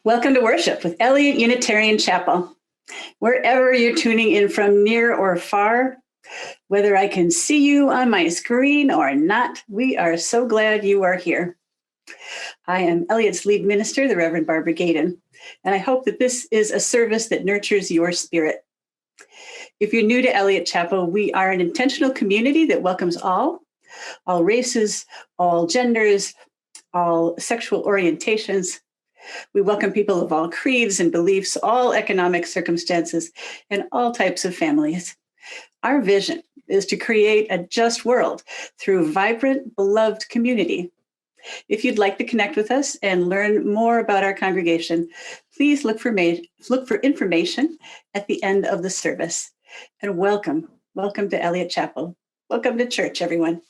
Welcome to worship with Eliot Unitarian Chapel. Wherever you're tuning in from, near or far, whether I can see you on my screen or not, we are so glad you are here. I am Eliot's lead minister, the Reverend Barbara Gadon, and I hope that this is a service that nurtures your spirit. If you're new to Eliot Chapel, we are an intentional community that welcomes all races, all genders, all sexual orientations. We welcome people of all creeds and beliefs, all economic circumstances, and all types of families. Our vision is to create a just world through vibrant, beloved community. If you'd like to connect with us and learn more about our congregation, please look for information at the end of the service. And welcome to Eliot Chapel. Welcome to church, everyone.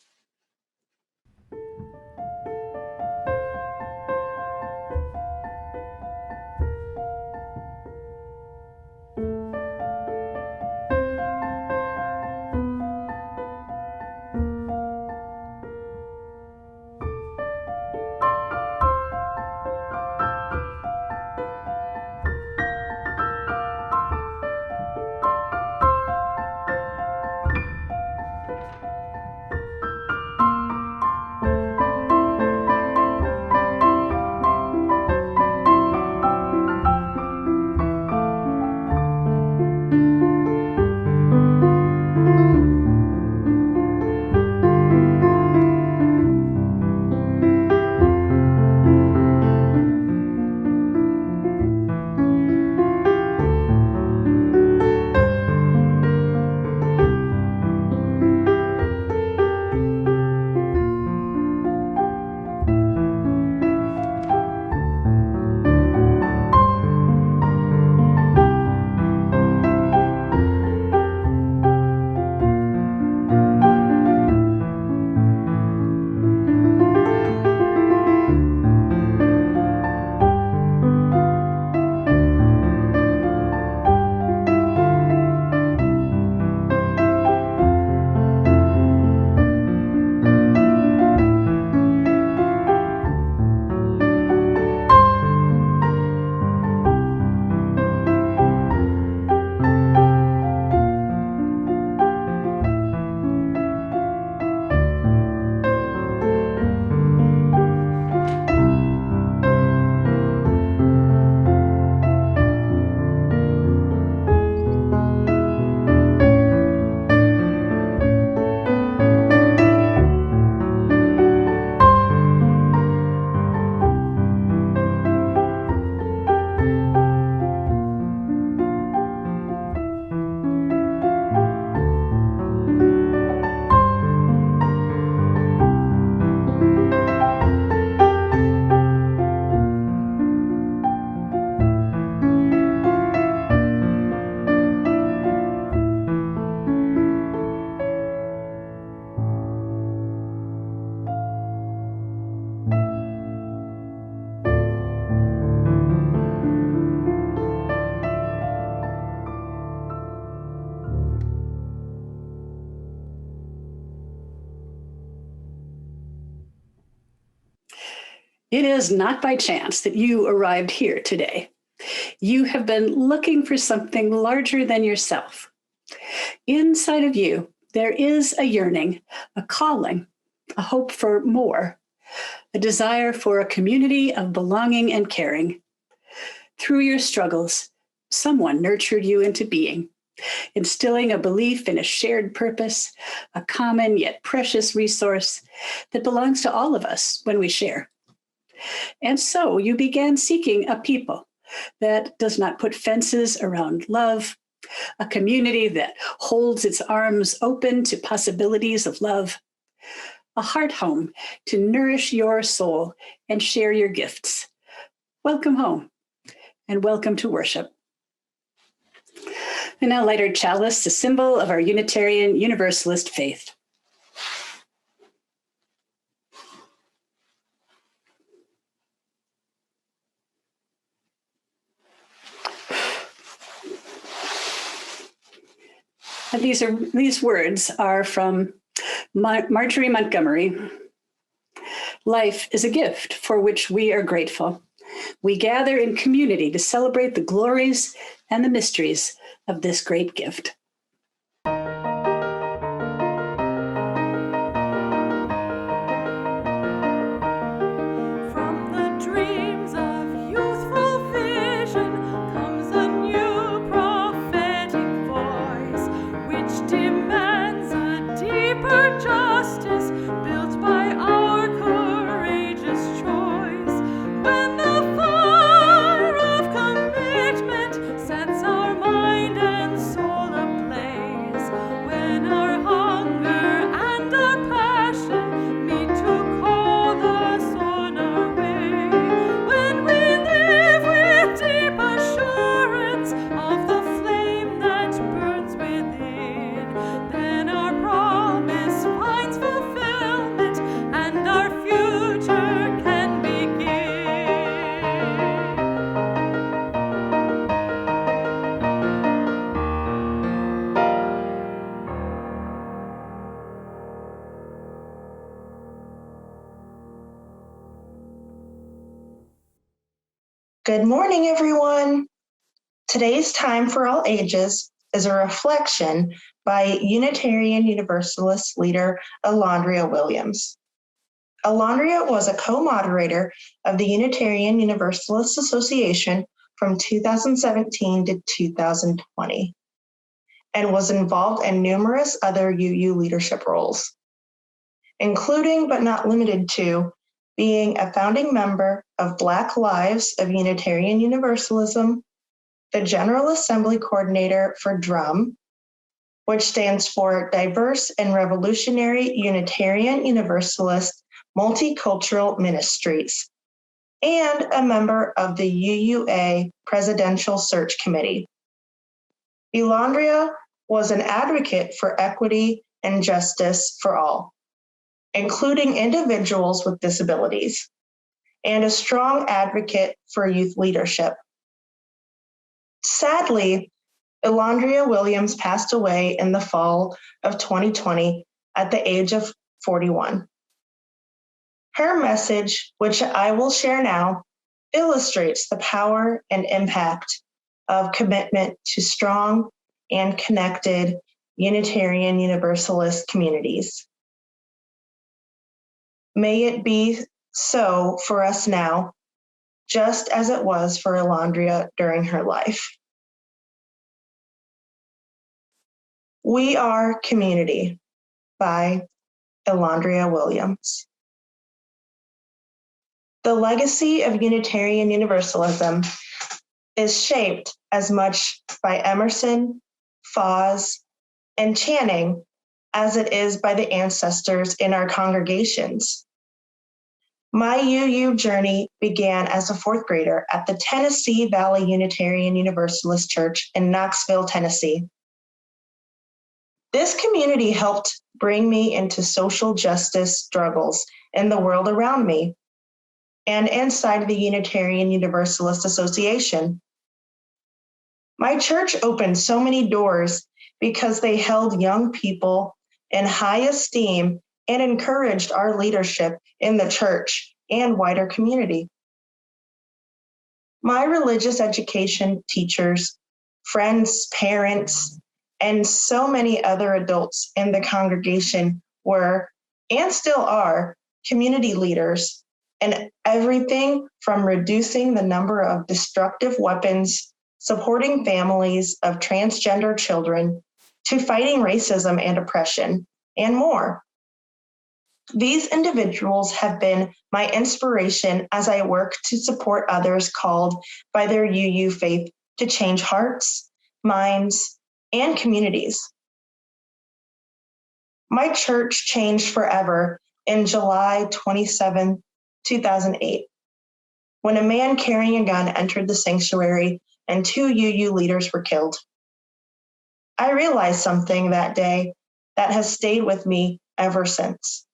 It is not by chance that you arrived here today. You have been looking for something larger than yourself. Inside of you, there is a yearning, a calling, a hope for more, a desire for a community of belonging and caring. Through your struggles, someone nurtured you into being, instilling a belief in a shared purpose, a common yet precious resource that belongs to all of us when we share. And so you began seeking a people that does not put fences around love, a community that holds its arms open to possibilities of love, a heart home to nourish your soul and share your gifts. Welcome home and welcome to worship. And now light our chalice, a symbol of our Unitarian Universalist faith. And these words are from Marjorie Montgomery. Life is a gift for which we are grateful. we gather in community to celebrate the glories and the mysteries of this great gift. Good morning, everyone. Today's Time for All Ages is a reflection by Unitarian Universalist leader Alondria Williams. Alondria was a co-moderator of the Unitarian Universalist Association from 2017 to 2020 and was involved in numerous other UU leadership roles, including but not limited to being a founding member of Black Lives of Unitarian Universalism, the General Assembly Coordinator for DRUM, which stands for Diverse and Revolutionary Unitarian Universalist Multicultural Ministries, and a member of the UUA Presidential Search Committee. Alondria was an advocate for equity and justice for all, including individuals with disabilities, and a strong advocate for youth leadership. Sadly, Alondria Williams passed away in the fall of 2020 at the age of 41. Her message, which I will share now, illustrates the power and impact of commitment to strong and connected Unitarian Universalist communities. May it be so for us now, just as it was for Alondria during her life. We Are Community by Alondria Williams. The legacy of Unitarian Universalism is shaped as much by Emerson, Foz, and Channing as it is by the ancestors in our congregations. My UU journey began as a fourth grader at the Tennessee Valley Unitarian Universalist Church in Knoxville, Tennessee. This community helped bring me into social justice struggles in the world around me and inside the Unitarian Universalist Association. My church opened so many doors because they held young people in high esteem and encouraged our leadership in the church and wider community. My religious education teachers, friends, parents, and so many other adults in the congregation were, and still are, community leaders in everything from reducing the number of destructive weapons, supporting families of transgender children, to fighting racism and oppression, and more. These individuals have been my inspiration as I work to support others called by their UU faith to change hearts, minds, and communities. My church changed forever in July 27, 2008, when a man carrying a gun entered the sanctuary and 2 UU leaders were killed. I realized something that day that has stayed with me ever since.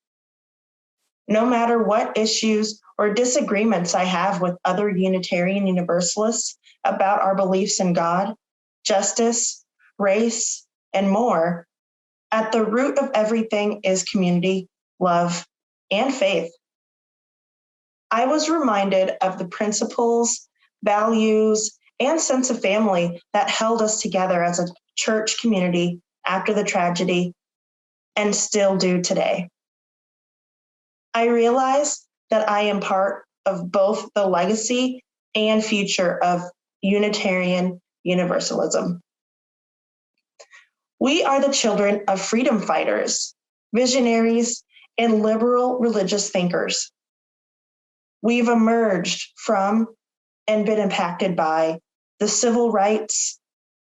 No matter what issues or disagreements I have with other Unitarian Universalists about our beliefs in God, justice, race, and more, at the root of everything is community, love, and faith. I was reminded of the principles, values, and sense of family that held us together as a church community after the tragedy and still do today. I realize that I am part of both the legacy and future of Unitarian Universalism. We are the children of freedom fighters, visionaries, and liberal religious thinkers. We've emerged from and been impacted by the civil rights,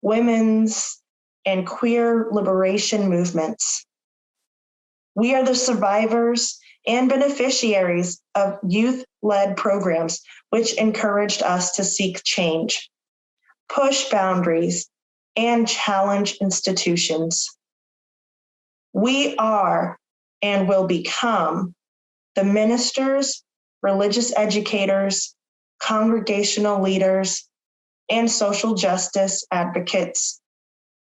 women's, and queer liberation movements. We are the survivors and beneficiaries of youth-led programs which encouraged us to seek change, push boundaries, and challenge institutions. We are and will become the ministers, religious educators, congregational leaders, and social justice advocates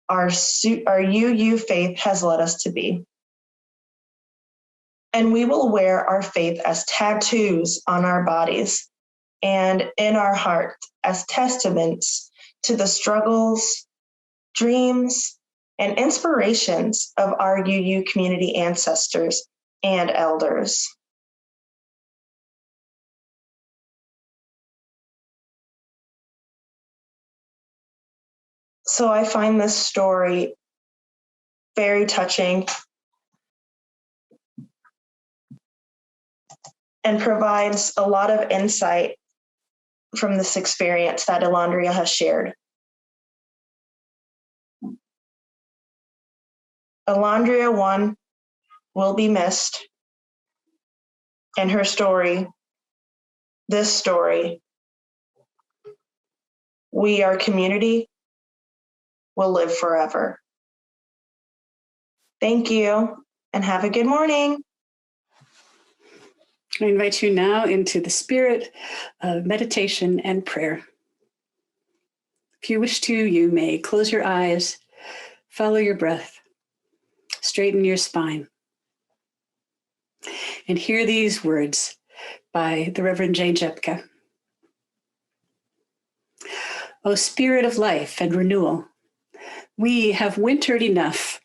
our UU faith has led us to be. And we will wear our faith as tattoos on our bodies and in our heart as testaments to the struggles, dreams, and inspirations of our UU community ancestors and elders. So I find this story very touching and provides a lot of insight from this experience that Elandria has shared. Elandria, one, will be missed, and her story, this story, we, our community, will live forever. Thank you, and have a good morning. I invite you now into the spirit of meditation and prayer. If you wish to, you may close your eyes, follow your breath, straighten your spine, and hear these words by the Reverend Jane Jepka. O Spirit of life and renewal, we have wintered enough.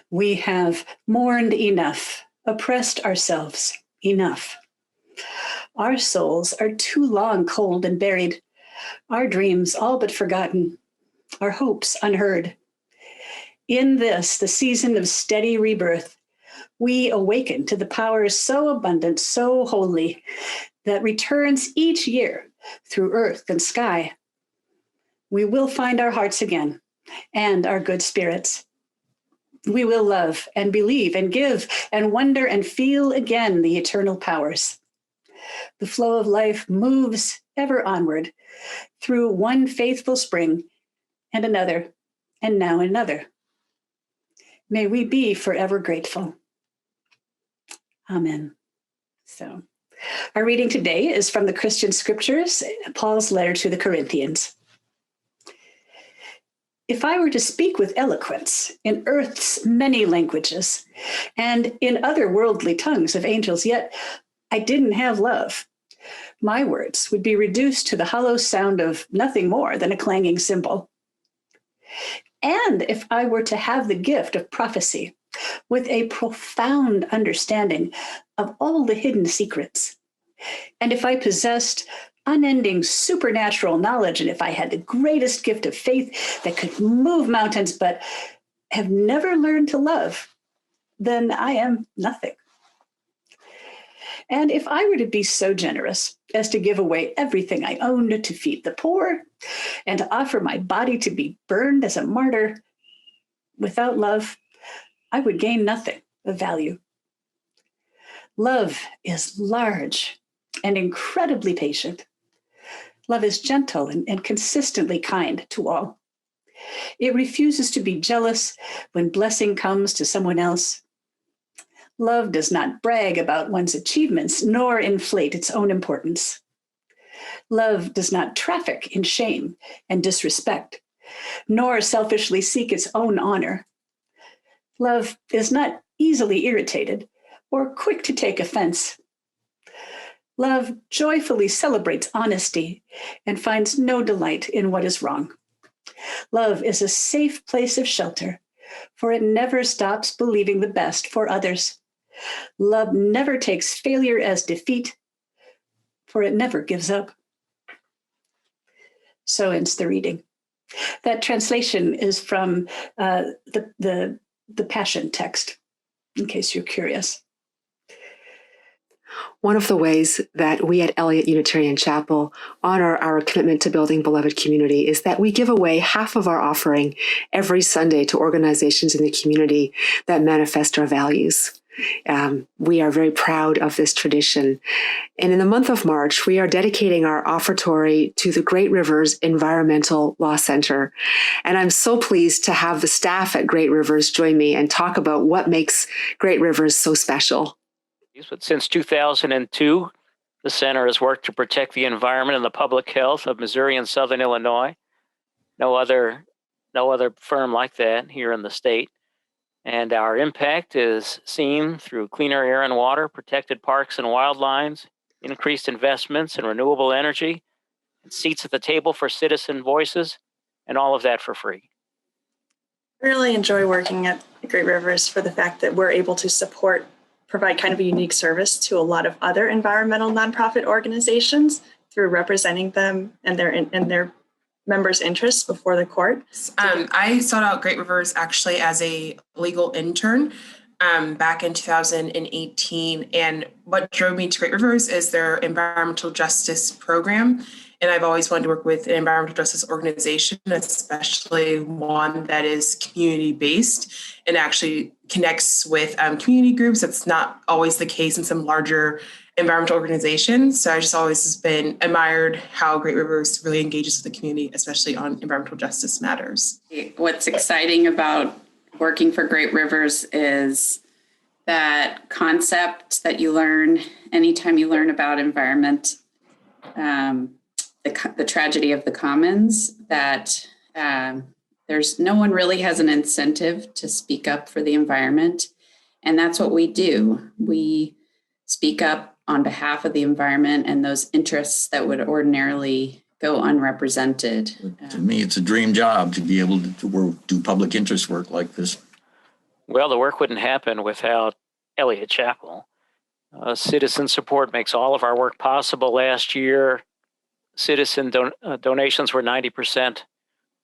We have mourned enough, oppressed ourselves enough. Our souls are too long cold and buried, our dreams all but forgotten, our hopes unheard. In this, the season of steady rebirth, we awaken to the powers so abundant, so holy, that returns each year through earth and sky. We will find our hearts again and our good spirits. We will love and believe and give and wonder and feel again the eternal powers. The flow of life moves ever onward through one faithful spring and another, and now another. May we be forever grateful. Amen. So, our reading today is from the Christian Scriptures, Paul's letter to the Corinthians. If I were to speak with eloquence in earth's many languages and in other worldly tongues of angels, yet I didn't have love, my words would be reduced to the hollow sound of nothing more than a clanging cymbal. And if I were to have the gift of prophecy with a profound understanding of all the hidden secrets, and if I possessed unending supernatural knowledge, and if I had the greatest gift of faith that could move mountains, but have never learned to love, then I am nothing. And if I were to be so generous as to give away everything I owned to feed the poor and to offer my body to be burned as a martyr, without love, I would gain nothing of value. Love is large and incredibly patient. Love is gentle and consistently kind to all. It refuses to be jealous when blessing comes to someone else. Love does not brag about one's achievements, nor inflate its own importance. Love does not traffic in shame and disrespect, nor selfishly seek its own honor. Love is not easily irritated or quick to take offense. Love joyfully celebrates honesty and finds no delight in what is wrong. Love is a safe place of shelter, for it never stops believing the best for others. Love never takes failure as defeat, for it never gives up. So ends the reading. That translation is from the Passion text, in case you're curious. One of the ways that we at Eliot Unitarian Chapel honor our commitment to building beloved community is that we give away half of our offering every Sunday to organizations in the community that manifest our values. We are very proud of this tradition. And in the month of March, we are dedicating our offertory to the Great Rivers Environmental Law Center. And I'm so pleased to have the staff at Great Rivers join me and talk about what makes Great Rivers so special. But since 2002, the center has worked to protect the environment and the public health of Missouri and Southern Illinois. No other firm like that here in the state. And our impact is seen through cleaner air and water, protected parks and wildlines, increased investments in renewable energy, and seats at the table for citizen voices, and all of that for free. I really enjoy working at Great Rivers for the fact that we're able to provide kind of a unique service to a lot of other environmental nonprofit organizations through representing them and their members' interests before the court. I sought out Great Rivers actually as a legal intern back in 2018. And what drove me to Great Rivers is their environmental justice program. And I've always wanted to work with an environmental justice organization, especially one that is community-based and actually connects with community groups. That's not always the case in some larger environmental organizations. So I just always been admired how Great Rivers really engages with the community, especially on environmental justice matters. What's exciting about working for Great Rivers is that concept that you learn anytime you learn about environment, the tragedy of the commons, that there's no one really has an incentive to speak up for the environment. And that's what we do. We speak up on behalf of the environment and those interests that would ordinarily go unrepresented. To me, it's a dream job to be able to do public interest work like this. Well, the work wouldn't happen without Eliot Chapel. Citizen support makes all of our work possible. Last year, citizen donations were 90%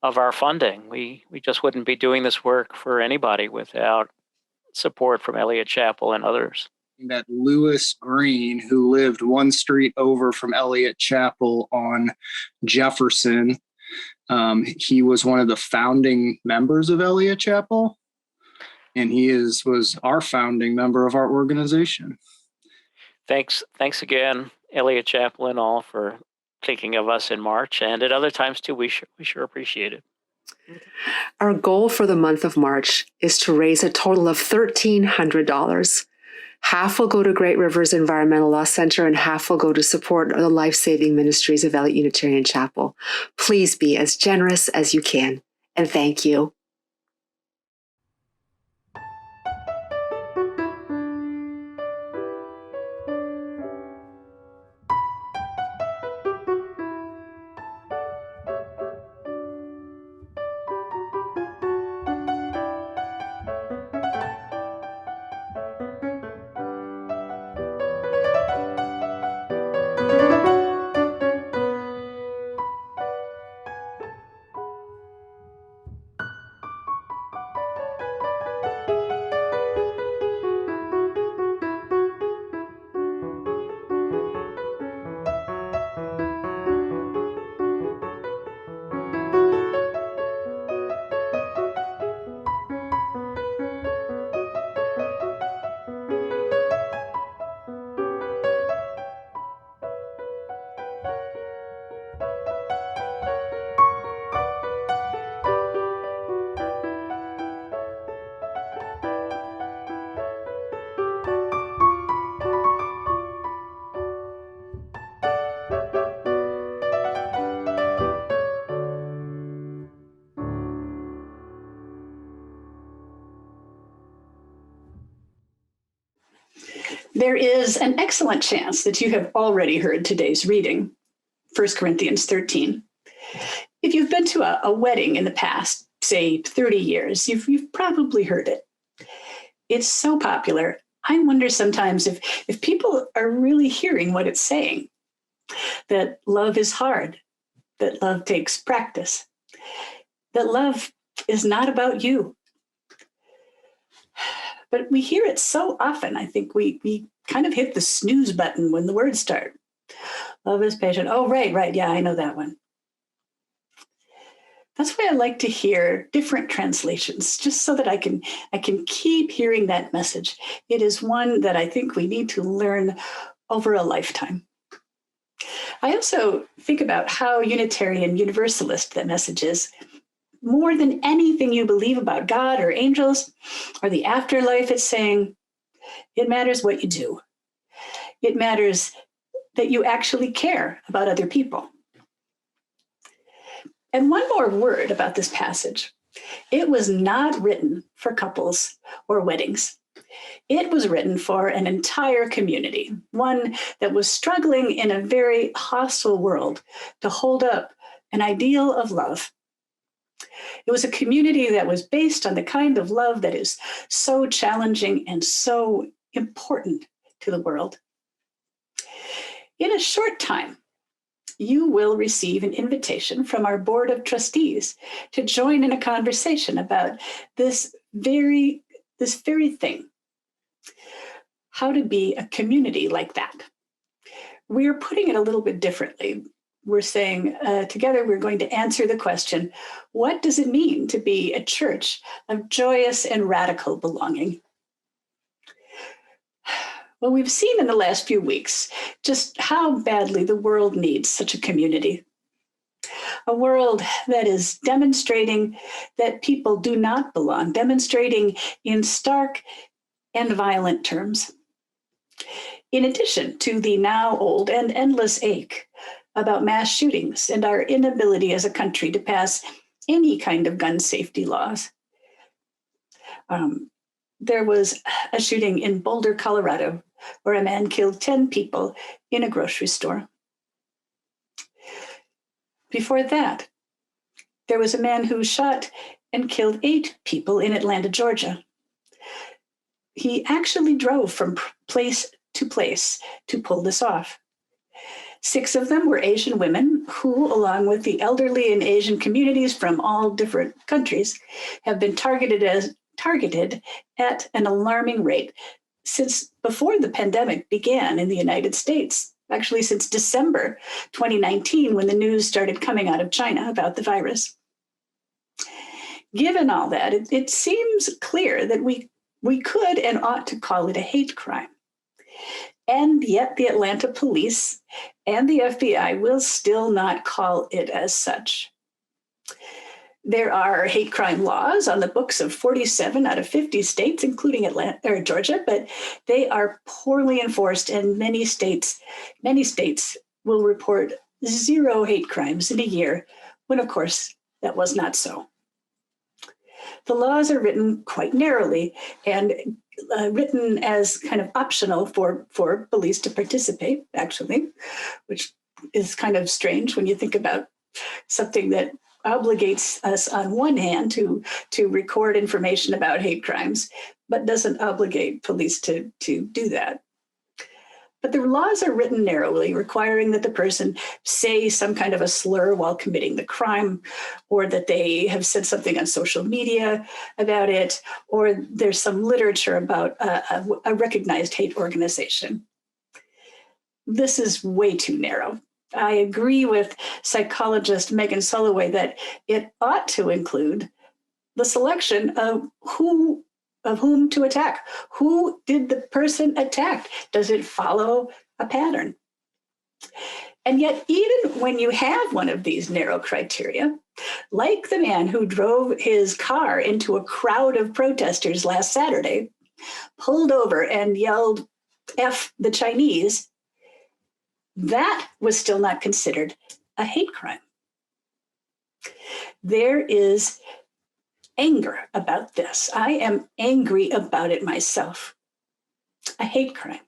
of our funding. We just wouldn't be doing this work for anybody without support from Eliot Chapel and others. That Lewis Green, who lived one street over from Eliot Chapel on Jefferson, he was one of the founding members of Eliot Chapel, and he was our founding member of our organization. Thanks again, Eliot Chapel and all, for thinking of us in March, and at other times too. We sure appreciate it. Our goal for the month of March is to raise a total of $1,300. Half will go to Great Rivers Environmental Law Center and half will go to support the life-saving ministries of Eliot Unitarian Chapel. Please be as generous as you can, and thank you. There is an excellent chance that you have already heard today's reading, 1 Corinthians 13. If you've been to a wedding in the past, say 30 years, you've probably heard it. It's so popular. I wonder sometimes if people are really hearing what it's saying, that love is hard, that love takes practice, that love is not about you. But we hear it so often. I think we kind of hit the snooze button when the words start. Love is patient. Oh, right. Yeah, I know that one. That's why I like to hear different translations, just so that I can keep hearing that message. It is one that I think we need to learn over a lifetime. I also think about how Unitarian Universalist that message is. More than anything you believe about God or angels or the afterlife, it's saying it matters what you do. It matters that you actually care about other people. And one more word about this passage. It was not written for couples or weddings. It was written for an entire community, one that was struggling in a very hostile world to hold up an ideal of love. It was a community that was based on the kind of love that is so challenging and so important to the world. In a short time, you will receive an invitation from our board of trustees to join in a conversation about this very thing, how to be a community like that. We're putting it a little bit differently. We're saying together we're going to answer the question, what does it mean to be a church of joyous and radical belonging? Well, we've seen in the last few weeks just how badly the world needs such a community. A world that is demonstrating that people do not belong, demonstrating in stark and violent terms. In addition to the now old and endless ache about mass shootings and our inability as a country to pass any kind of gun safety laws. There was a shooting in Boulder, Colorado, where a man killed 10 people in a grocery store. Before that, there was a man who shot and killed 8 people in Atlanta, Georgia. He actually drove from place to pull this off. 6 of them were Asian women who, along with the elderly and Asian communities from all different countries, have been targeted at an alarming rate since before the pandemic began in the United States, actually since December 2019, when the news started coming out of China about the virus. Given all that, it seems clear that we could and ought to call it a hate crime. And yet the Atlanta police and the FBI will still not call it as such. There are hate crime laws on the books of 47 out of 50 states, including Georgia, but they are poorly enforced, and many states will report 0 hate crimes in a year, when of course that was not so. The laws are written quite narrowly and written as kind of optional for police to participate, actually, which is kind of strange when you think about something that obligates us on one hand to record information about hate crimes, but doesn't obligate police to do that. But the laws are written narrowly, requiring that the person say some kind of a slur while committing the crime, or that they have said something on social media about it, or there's some literature about a recognized hate organization. This is way too narrow. I agree with psychologist Megan Soloway that it ought to include the selection of whom to attack. Who did the person attack? Does it follow a pattern? And yet, even when you have one of these narrow criteria, like the man who drove his car into a crowd of protesters last Saturday, pulled over and yelled, "F the Chinese," that was still not considered a hate crime. There is anger about this. I am angry about it myself. A hate crime.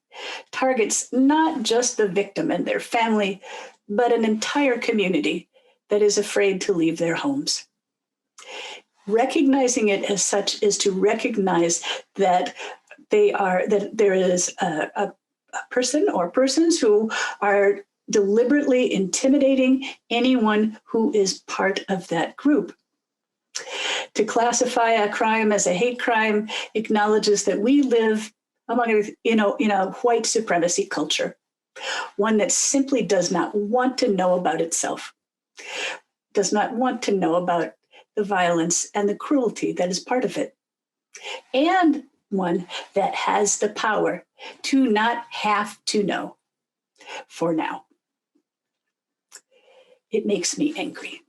targets not just the victim and their family, but an entire community that is afraid to leave their homes. Recognizing it as such is to recognize that there is a person or persons who are deliberately intimidating anyone who is part of that group. To classify a crime as a hate crime acknowledges that we live in a white supremacy culture, one that simply does not want to know about itself, does not want to know about the violence and the cruelty that is part of it, and one that has the power to not have to know for now. It makes me angry.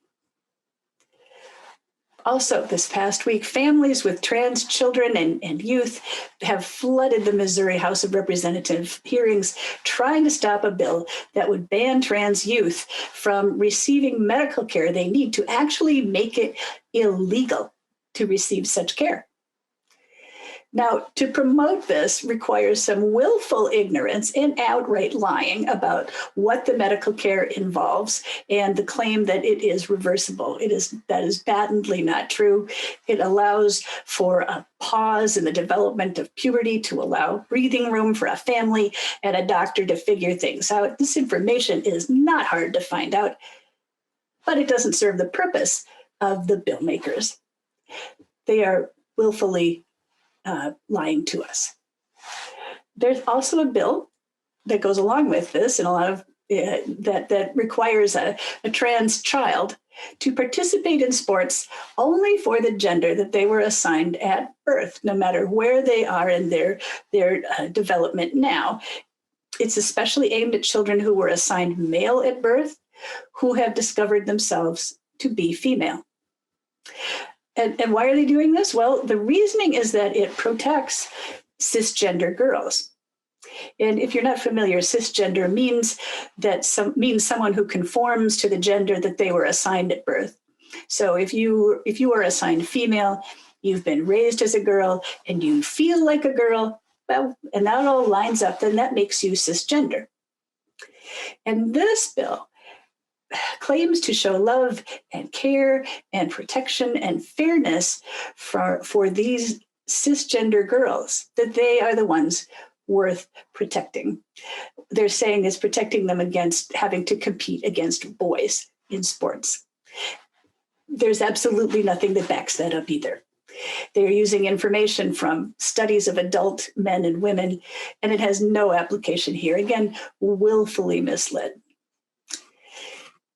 Also, this past week, families with trans children and youth have flooded the Missouri House of Representatives hearings trying to stop a bill that would ban trans youth from receiving medical care they need, to actually make it illegal to receive such care. Now, to promote this requires some willful ignorance and outright lying about what the medical care involves and the claim that it is reversible. That is patently not true. It allows for a pause in the development of puberty to allow breathing room for a family and a doctor to figure things out. This information is not hard to find out, but it doesn't serve the purpose of the bill makers. They are willfully lying to us. There's also a bill that goes along with this, and a lot of that requires a trans child to participate in sports only for the gender that they were assigned at birth, no matter where they are in their development now. It's especially aimed at children who were assigned male at birth, who have discovered themselves to be female. And why are they doing this? Well, the reasoning is that it protects cisgender girls. And if you're not familiar, cisgender means someone who conforms to the gender that they were assigned at birth. So if you are assigned female, you've been raised as a girl, and you feel like a girl, well, and that all lines up, then that makes you cisgender. And this bill claims to show love and care and protection and fairness for these cisgender girls, that they are the ones worth protecting. They're saying it's protecting them against having to compete against boys in sports. There's absolutely nothing that backs that up either. They're using information from studies of adult men and women, and it has no application here. Again, willfully misled.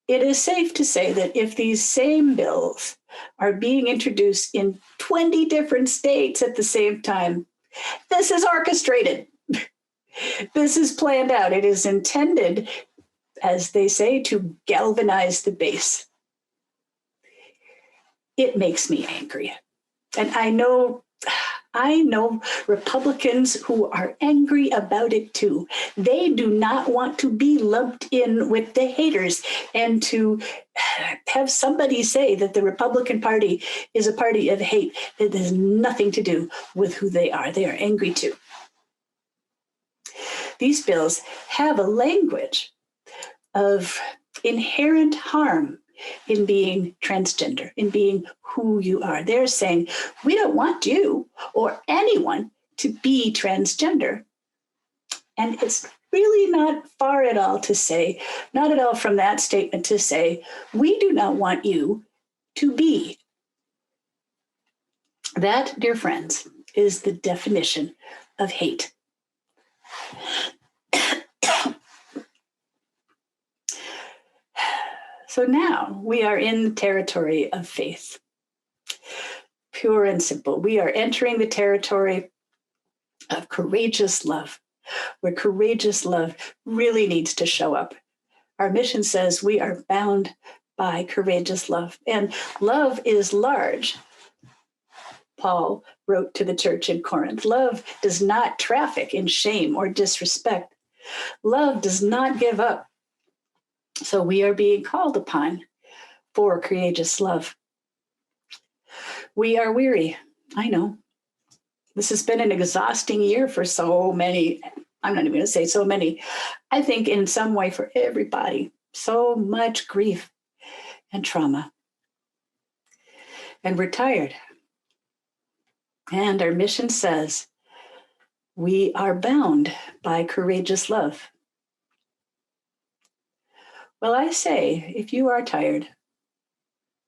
It is safe to say that if these same bills are being introduced in 20 different states at the same time, this is orchestrated. This is planned out. It is intended, as they say, to galvanize the base. It makes me angry. And I know Republicans who are angry about it too. They do not want to be lumped in with the haters, and to have somebody say that the Republican Party is a party of hate that has nothing to do with who they are. They are angry too. These bills have a language of inherent harm in being transgender, in being who you are. They're saying, we don't want you or anyone to be transgender. And it's really not far at all to say, not at all from that statement to say, we do not want you to be. That, dear friends, is the definition of hate. So now we are in the territory of faith. Pure and simple. We are entering the territory of courageous love, where courageous love really needs to show up. Our mission says we are bound by courageous love, and love is large. Paul wrote to the church in Corinth. Love does not traffic in shame or disrespect. Love does not give up. So we are being called upon for courageous love. We are weary. I know. This has been an exhausting year for so many I'm not even going to say so many. I think in some way for everybody, so much grief and trauma. And we're tired. And our mission says we are bound by courageous love. Well, I say, if you are tired,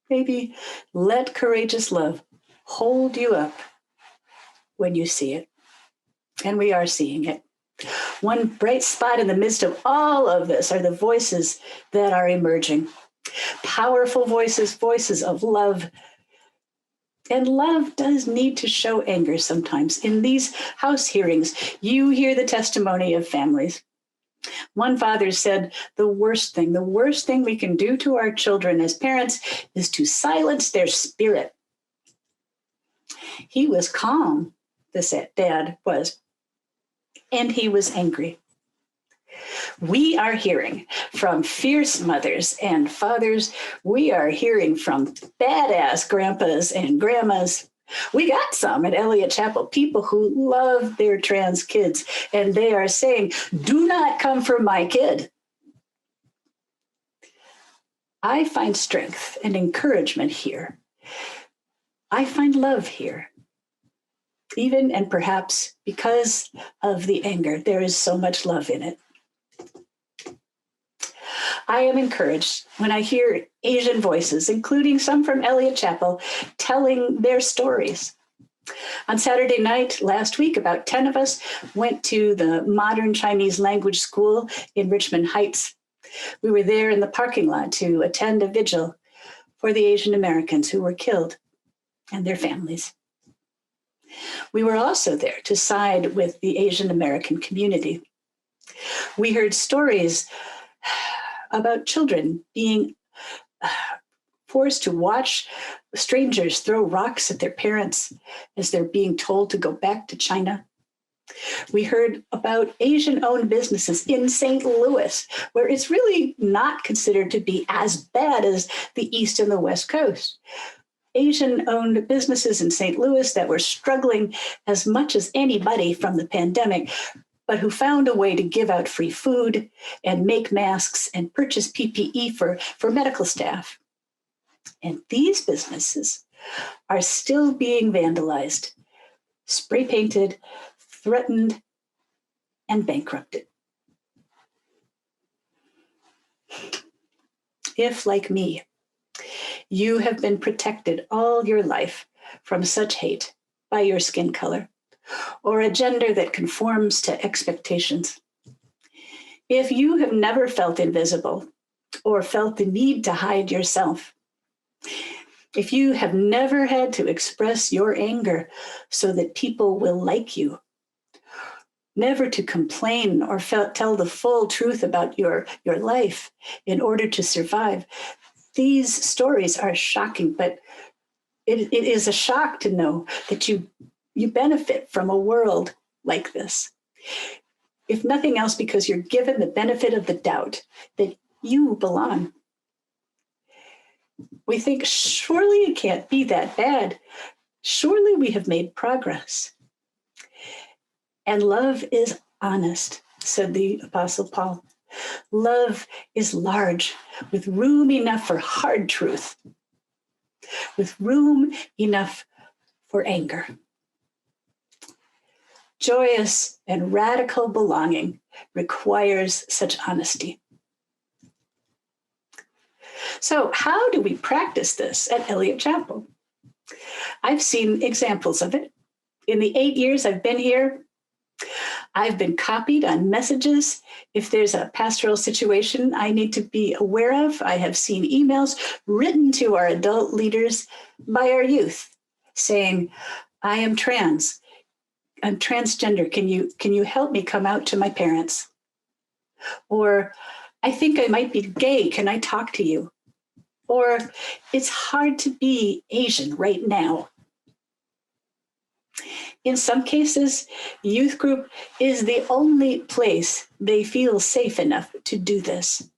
maybe let courageous love hold you up when you see it. And we are seeing it. One bright spot in the midst of all of this are the voices that are emerging. Powerful voices, voices of love. And love does need to show anger sometimes. In these house hearings, you hear the testimony of families. One father said, the worst thing we can do to our children as parents is to silence their spirit. He was calm, this dad was, and he was angry. We are hearing from fierce mothers and fathers. We are hearing from badass grandpas and grandmas. We got some at Eliot Chapel, people who love their trans kids, and they are saying, do not come for my kid. I find strength and encouragement here. I find love here. Even and perhaps because of the anger, there is so much love in it. I am encouraged when I hear Asian voices, including some from Eliot Chapel, telling their stories. On Saturday night last week, about 10 of us went to the Modern Chinese Language School in Richmond Heights. We were there in the parking lot to attend a vigil for the Asian Americans who were killed and their families. We were also there to side with the Asian American community. We heard stories about children being forced to watch strangers throw rocks at their parents as they're being told to go back to China. We heard about Asian-owned businesses in St. Louis, where it's really not considered to be as bad as the East and the West Coast. Asian-owned businesses in St. Louis that were struggling as much as anybody from the pandemic, but who found a way to give out free food and make masks and purchase PPE for medical staff. And these businesses are still being vandalized, spray painted, threatened, and bankrupted. If, like me, you have been protected all your life from such hate by your skin color, or a gender that conforms to expectations. If you have never felt invisible or felt the need to hide yourself, if you have never had to express your anger so that people will like you, never to complain or tell the full truth about your life in order to survive, these stories are shocking, but it is a shock to know that you benefit from a world like this. If nothing else, because you're given the benefit of the doubt that you belong. We think, surely it can't be that bad. Surely we have made progress. And love is honest, said the Apostle Paul. Love is large, with room enough for hard truth, with room enough for anger. Joyous and radical belonging requires such honesty. So how do we practice this at Eliot Chapel? I've seen examples of it. In the 8 years I've been here, I've been copied on messages. If there's a pastoral situation I need to be aware of, I have seen emails written to our adult leaders by our youth saying, I am trans. I'm transgender. Can you help me come out to my parents? Or I think I might be gay. Can I talk to you? Or it's hard to be Asian right now. In some cases, youth group is the only place they feel safe enough to do this.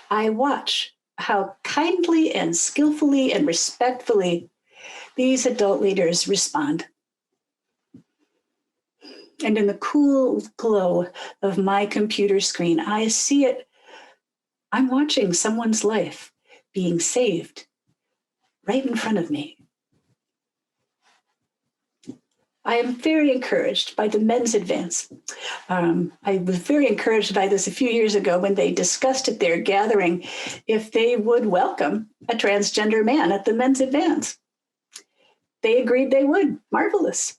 I watch how kindly and skillfully and respectfully these adult leaders respond. And in the cool glow of my computer screen, I see it. I'm watching someone's life being saved right in front of me. I am very encouraged by the men's advance. I was very encouraged by this a few years ago when they discussed at their gathering if they would welcome a transgender man at the men's advance. They agreed they would. Marvelous.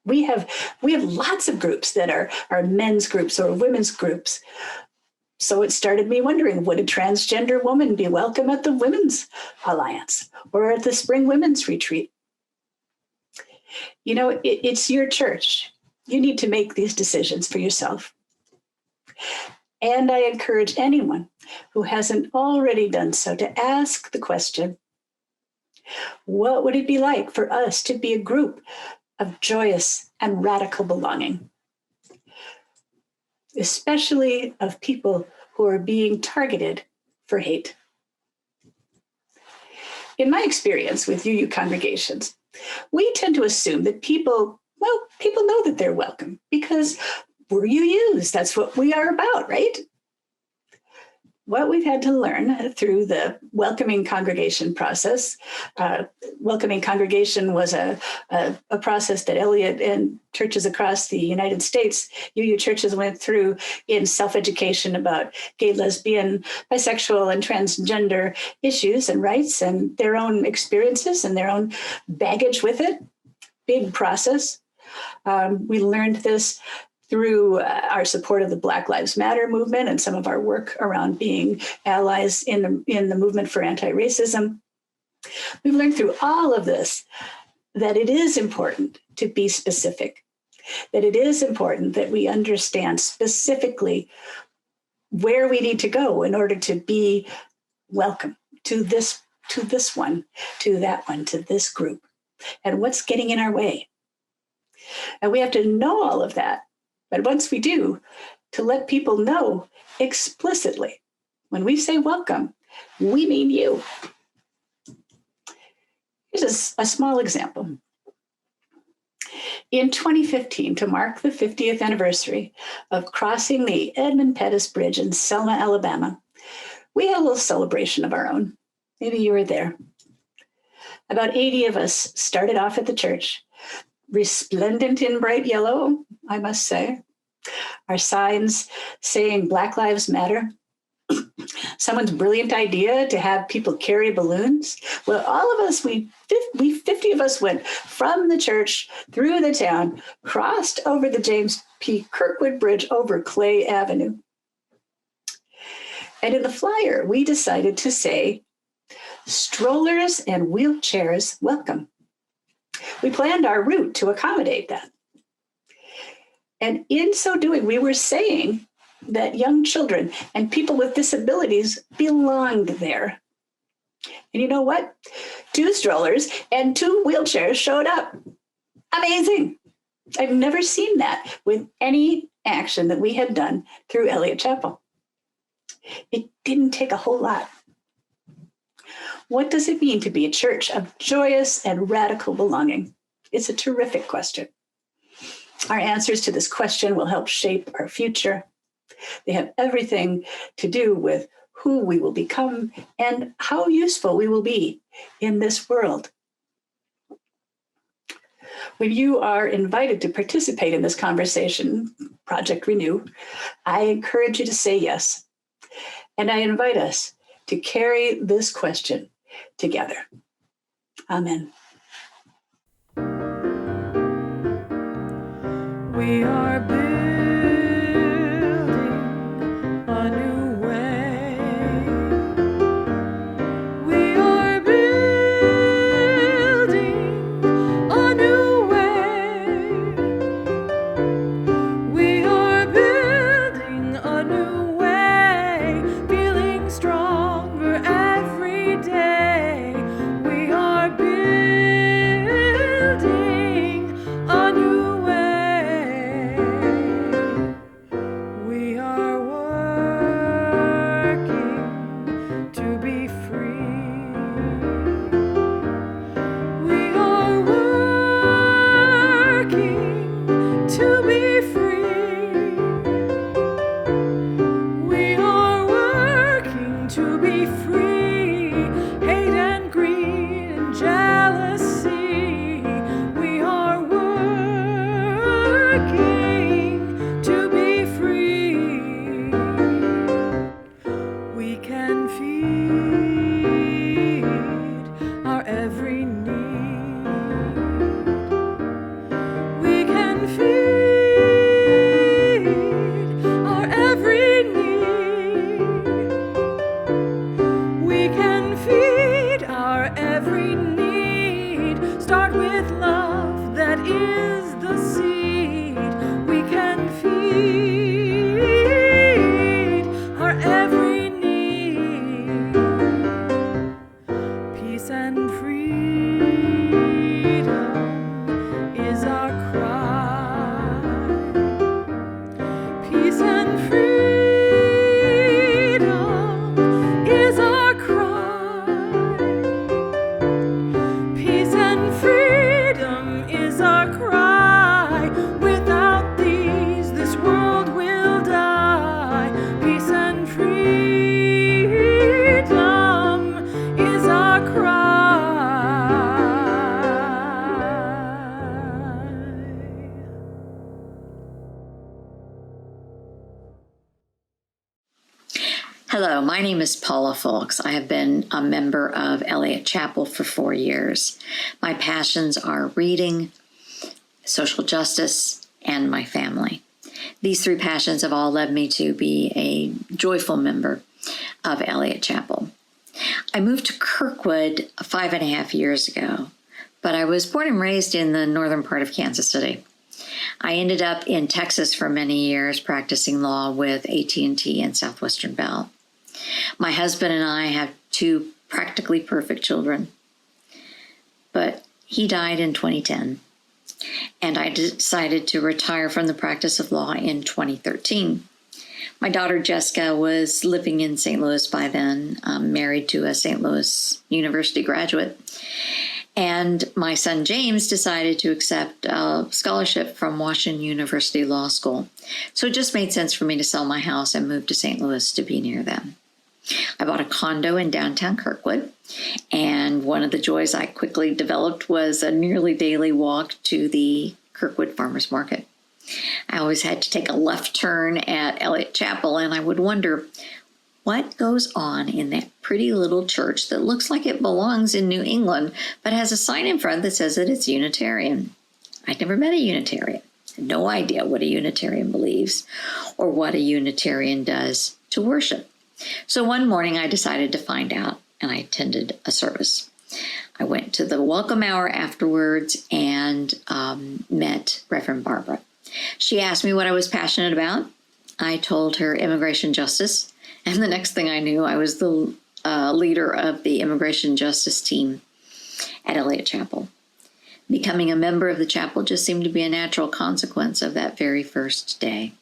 We have lots of groups that are men's groups or women's groups. So it started me wondering, would a transgender woman be welcome at the Women's Alliance or at the Spring Women's Retreat? You know, it's your church. You need to make these decisions for yourself. And I encourage anyone who hasn't already done so to ask the question, what would it be like for us to be a group of joyous and radical belonging, especially of people who are being targeted for hate? In my experience with UU congregations, we tend to assume that people know that they're welcome because we're UUs. That's what we are about, right? What we've had to learn through the welcoming congregation process, welcoming congregation was a process that Eliot and churches across the United States, UU churches went through in self-education about gay, lesbian, bisexual, and transgender issues and rights and their own experiences and their own baggage with it. Big process. We learned this through our support of the Black Lives Matter movement and some of our work around being allies in the movement for anti-racism. We've learned through all of this that it is important to be specific, that it is important that we understand specifically where we need to go in order to be welcome to this one, to that one, to this group, and what's getting in our way. And we have to know all of that. But once we do, to let people know explicitly, when we say welcome, we mean you. Here's a small example. In 2015, to mark the 50th anniversary of crossing the Edmund Pettus Bridge in Selma, Alabama, we had a little celebration of our own. Maybe you were there. About 80 of us started off at the church, resplendent in bright yellow, I must say. Our signs saying Black Lives Matter. Someone's brilliant idea to have people carry balloons. Well, all of us, we 50 of us went from the church through the town, crossed over the James P. Kirkwood Bridge over Clay Avenue. And in the flyer, we decided to say, strollers and wheelchairs welcome. We planned our route to accommodate that. And in so doing, we were saying that young children and people with disabilities belonged there. And you know what? 2 strollers and 2 wheelchairs showed up. Amazing. I've never seen that with any action that we had done through Eliot Chapel. It didn't take a whole lot. What does it mean to be a church of joyous and radical belonging? It's a terrific question. Our answers to this question will help shape our future. They have everything to do with who we will become and how useful we will be in this world. When you are invited to participate in this conversation, Project Renew, I encourage you to say yes. And I invite us to carry this question together. Amen. We are building a new way. We are building a new way. We are building a new way, feeling stronger every day. We are building a new way. Hello, my name is Paula Fulks. I have been a member of Eliot Chapel for 4 years. My passions are reading, social justice, and my family. These 3 passions have all led me to be a joyful member of Eliot Chapel. I moved to Kirkwood 5.5 years ago, but I was born and raised in the northern part of Kansas City. I ended up in Texas for many years practicing law with AT&T and Southwestern Bell. My husband and I have 2 practically perfect children, but he died in 2010, and I decided to retire from the practice of law in 2013. My daughter Jessica was living in St. Louis by then, married to a St. Louis University graduate. And my son James decided to accept a scholarship from Washington University Law School. So it just made sense for me to sell my house and move to St. Louis to be near them. I bought a condo in downtown Kirkwood, and one of the joys I quickly developed was a nearly daily walk to the Kirkwood Farmers Market. I always had to take a left turn at Eliot Chapel, and I would wonder, what goes on in that pretty little church that looks like it belongs in New England, but has a sign in front that says that it's Unitarian? I'd never met a Unitarian. Had no idea what a Unitarian believes or what a Unitarian does to worship. So one morning I decided to find out, and I attended a service. I went to the welcome hour afterwards and met Reverend Barbara. She asked me what I was passionate about. I told her immigration justice. And the next thing I knew, I was the leader of the immigration justice team at Eliot Chapel. Becoming a member of the chapel just seemed to be a natural consequence of that very first day.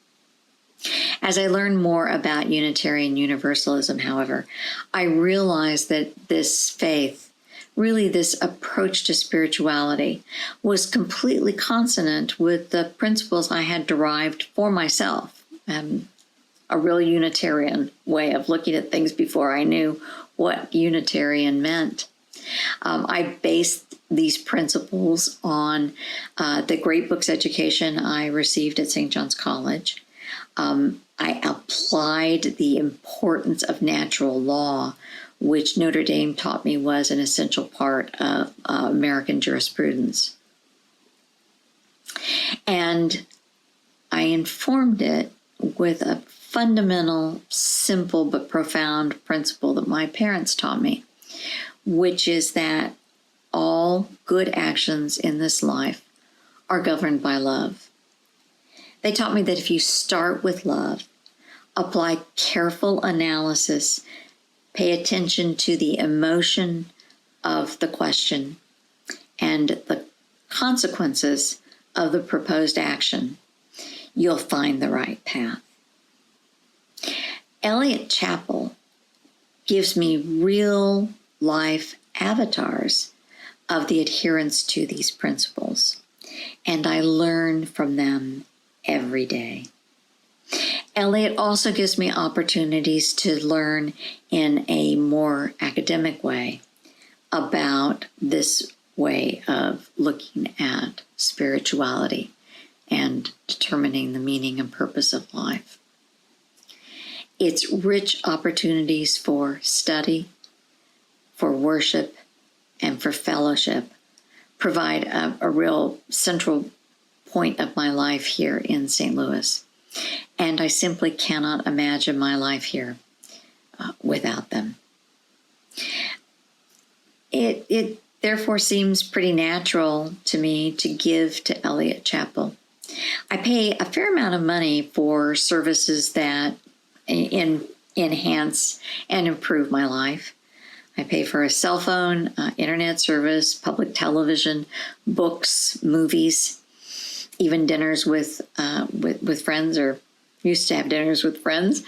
As I learned more about Unitarian Universalism, however, I realized that this faith, really this approach to spirituality, was completely consonant with the principles I had derived for myself. A real Unitarian way of looking at things before I knew what Unitarian meant. I based these principles on the great books education I received at St. John's College. I applied the importance of natural law, which Notre Dame taught me was an essential part of American jurisprudence. And I informed it with a fundamental, simple, but profound principle that my parents taught me, which is that all good actions in this life are governed by love. They taught me that if you start with love, apply careful analysis, pay attention to the emotion of the question and the consequences of the proposed action, you'll find the right path. Eliot Chapel gives me real life avatars of the adherence to these principles, and I learn from them every day. Eliot also gives me opportunities to learn in a more academic way about this way of looking at spirituality and determining the meaning and purpose of life. Its rich opportunities for study, for worship, and for fellowship provide a real central point of my life here in St. Louis. And I simply cannot imagine my life here without them. It therefore seems pretty natural to me to give to Eliot Chapel. I pay a fair amount of money for services that enhance and improve my life. I pay for a cell phone, internet service, public television, books, movies, even dinners with friends, or used to have dinners with friends.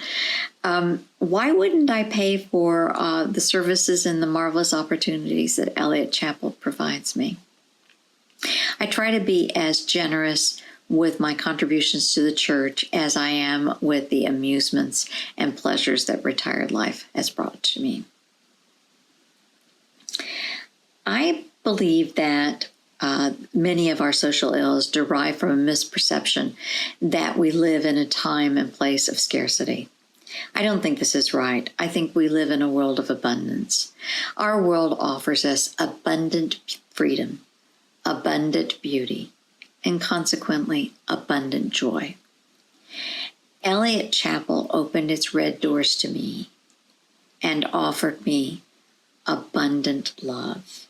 Why wouldn't I pay for the services and the marvelous opportunities that Eliot Chapel provides me? I try to be as generous with my contributions to the church as I am with the amusements and pleasures that retired life has brought to me. I believe that many of our social ills derive from a misperception that we live in a time and place of scarcity. I don't think this is right. I think we live in a world of abundance. Our world offers us abundant freedom, abundant beauty, and consequently, abundant joy. Eliot Chapel opened its red doors to me and offered me abundant love.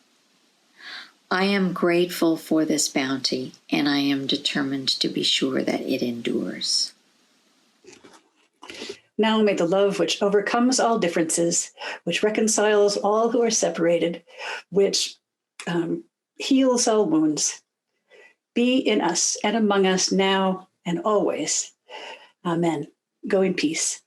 I am grateful for this bounty, and I am determined to be sure that it endures. Now may the love which overcomes all differences, which reconciles all who are separated, which heals all wounds, be in us and among us now and always. Amen. Go in peace.